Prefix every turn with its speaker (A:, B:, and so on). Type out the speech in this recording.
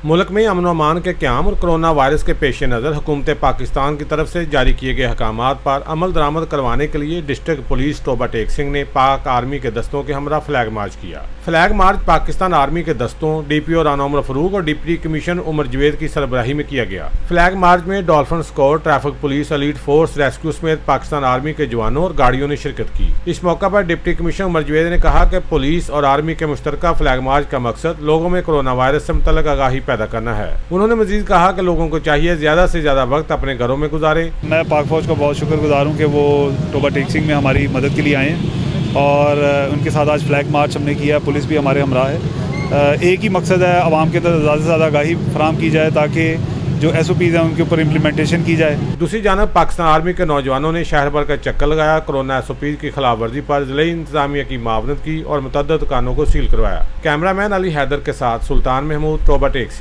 A: ملک میں امن و امان کے قیام اور کرونا وائرس کے پیش نظر حکومت پاکستان کی طرف سے جاری کیے گئے احکامات پر عمل درآمد کروانے کے لیے ڈسٹرکٹ پولیس توبہ ٹیک سنگھ نے پاک آرمی کے دستوں کے ہمراہ فلیگ مارچ کیا۔ فلیگ مارچ پاکستان آرمی کے دستوں ڈی پی او رانا عمر فاروق اور ڈپٹی کمشنر عمر جوید کی سربراہی میں کیا گیا۔ فلیگ مارچ میں dolphin squad, traffic police, elite force, rescue سمیت پاکستان آرمی کے جوانوں اور گاڑیوں نے شرکت کی۔ اس موقع پر ڈپٹی کمشنر عمر جوید نے کہا کہ پولیس اور آرمی کے مشترکہ فلیگ مارچ کا مقصد لوگوں میں کرونا وائرس سے متعلق آگاہی پیدا کرنا ہے۔ انہوں نے مزید کہا کہ لوگوں کو چاہیے زیادہ سے زیادہ وقت اپنے گھروں میں گزاریں۔
B: میں پاک فوج کا بہت شکر گزار ہوں کہ وہ توبہ ٹیک سنگھ میں ہماری مدد کے لیے آئے ہیں اور ان کے ساتھ آج فلیگ مارچ ہم نے کیا۔ پولیس بھی ہمارے ہمراہ ہے۔ ایک ہی مقصد ہے، عوام کے اندر زیادہ سے زیادہ آگاہی فراہم کی جائے تاکہ جو ایس او پیز ہیں ان کے اوپر امپلیمنٹیشن کی جائے۔
A: دوسری جانب پاکستان آرمی کے نوجوانوں نے شہر بھر کا چکر لگایا، کرونا ایس او پیز کی خلاف ورزی پر ضلعی انتظامیہ کی معاونت کی اور متعدد دکانوں کو سیل کروایا۔ کیمرہ مین علی حیدر کے ساتھ سلطان محمود، توبہ ٹیک سنگھ۔